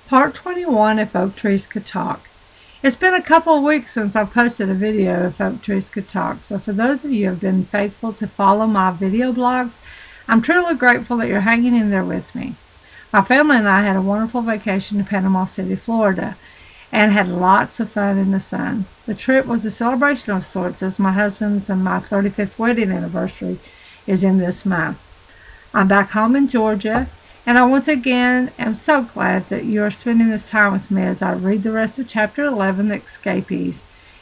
Part 21, If Oak Trees Could Talk. It's been a couple of weeks since I've posted a video If Oak Trees Could Talk, so for those of you who have been faithful to follow my video blogs, I'm truly grateful that you're hanging in there with me. My family and I had a wonderful vacation to Panama City, Florida, and had lots of fun in the sun. The trip was a celebration of sorts, as my husband's and my 35th wedding anniversary is in this month. I'm back home in Georgia, and I once again am so glad that you are spending this time with me as I read the rest of Chapter 11, The Escapees,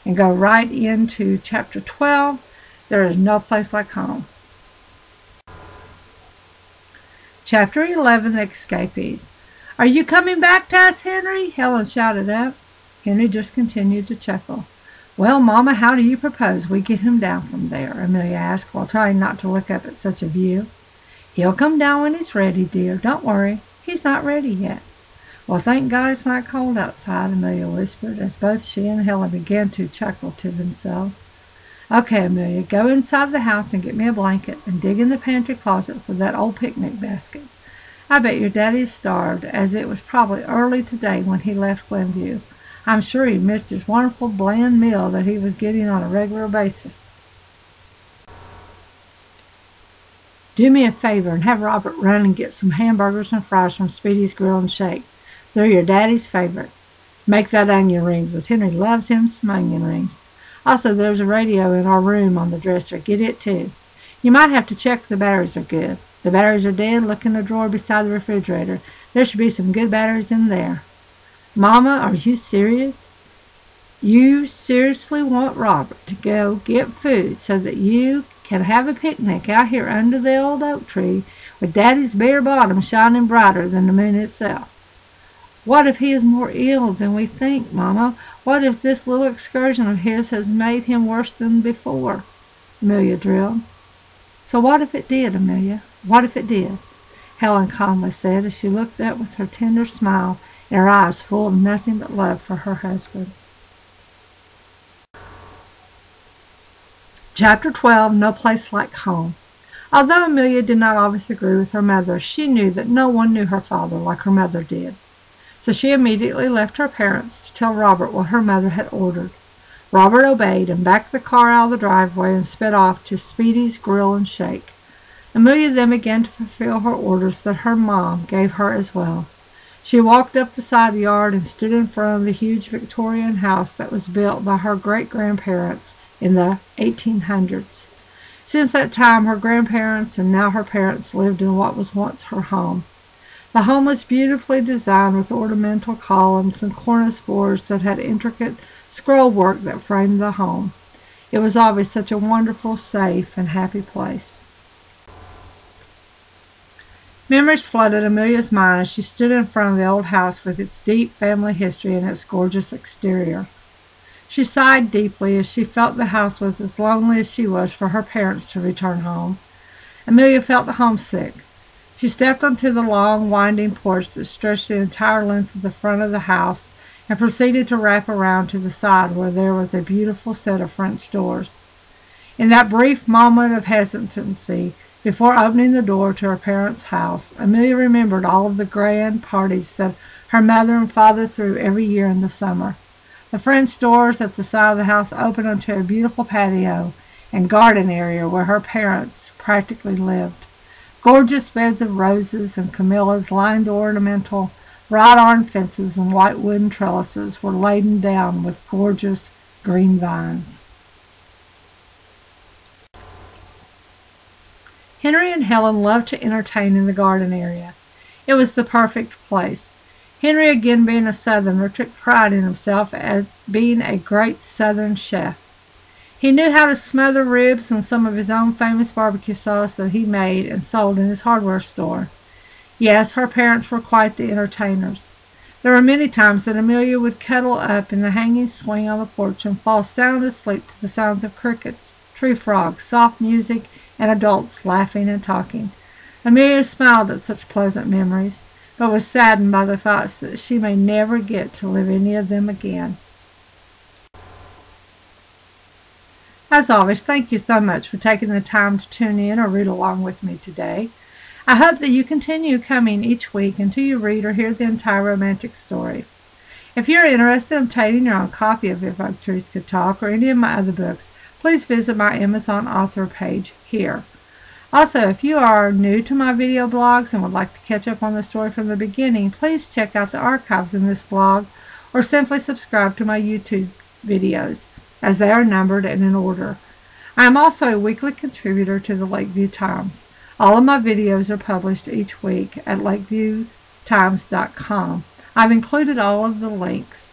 and go right into Chapter 12, There Is No Place Like Home. Chapter 11, The Escapees. "Are you coming back to us, Henry?" Helen shouted up. Henry just continued to chuckle. "Well, Mama, how do you propose we get him down from there?" Amelia asked, while trying not to look up at such a view. "He'll come down when he's ready, dear. Don't worry. He's not ready yet." "Well, thank God it's not cold outside," Amelia whispered, as both she and Helen began to chuckle to themselves. "Okay, Amelia, go inside the house and get me a blanket, and dig in the pantry closet for that old picnic basket. I bet your daddy is starved, as it was probably early today when he left Glenview. I'm sure he missed his wonderful bland meal that he was getting on a regular basis. Do me a favor and have Robert run and get some hamburgers and fries from Speedy's Grill and Shake. They're your daddy's favorite. Make that onion rings, as Henry loves him some onion rings. Also, there's a radio in our room on the dresser. Get it too. You might have to check the batteries are good. The batteries are dead. Look in the drawer beside the refrigerator. There should be some good batteries in there." "Mama, are you serious? You seriously want Robert to go get food so that you can have a picnic out here under the old oak tree with Daddy's bare bottom shining brighter than the moon itself? What if he is more ill than we think, Mama? What if this little excursion of his has made him worse than before?" Amelia drilled. "So what if it did, Amelia? What if it did?" Helen calmly said, as she looked up with her tender smile and her eyes full of nothing but love for her husband. Chapter 12, No Place Like Home. Although Amelia did not always agree with her mother, she knew that no one knew her father like her mother did. So she immediately left her parents to tell Robert what her mother had ordered. Robert obeyed and backed the car out of the driveway and sped off to Speedy's Grill and Shake. Amelia then began to fulfill her orders that her mom gave her as well. She walked up the side yard and stood in front of the huge Victorian house that was built by her great-grandparents in the 1800s. Since that time, her grandparents and now her parents lived in what was once her home. The home was beautifully designed with ornamental columns and cornice boards that had intricate scroll work that framed the home. It was always such a wonderful, safe, and happy place. Memories flooded Amelia's mind as she stood in front of the old house with its deep family history and its gorgeous exterior. She sighed deeply as she felt the house was as lonely as she was for her parents to return home. Amelia felt homesick. She stepped onto the long, winding porch that stretched the entire length of the front of the house and proceeded to wrap around to the side where there was a beautiful set of French doors. In that brief moment of hesitancy, before opening the door to her parents' house, Amelia remembered all of the grand parties that her mother and father threw every year in the summer. The French doors at the side of the house opened onto a beautiful patio and garden area where her parents practically lived. Gorgeous beds of roses and camellias lined the ornamental wrought-iron fences, and white wooden trellises were laden down with gorgeous green vines. Henry and Helen loved to entertain in the garden area. It was the perfect place. Henry, again being a Southerner, took pride in himself as being a great Southern chef. He knew how to smother ribs and some of his own famous barbecue sauce that he made and sold in his hardware store. Yes, her parents were quite the entertainers. There were many times that Amelia would cuddle up in the hanging swing on the porch and fall sound asleep to the sounds of crickets, tree frogs, soft music, and adults laughing and talking. Amelia smiled at such pleasant memories, but was saddened by the thoughts that she may never get to live any of them again. As always, thank you so much for taking the time to tune in or read along with me today. I hope that you continue coming each week until you read or hear the entire romantic story. If you're interested in obtaining your own copy of If Both Trees Could Talk or any of my other books, please visit my Amazon author page here. Also, if you are new to my video blogs and would like to catch up on the story from the beginning, please check out the archives in this blog or simply subscribe to my YouTube videos, as they are numbered and in order. I am also a weekly contributor to the Lakeview Times. All of my videos are published each week at lakeviewtimes.com. I've included all of the links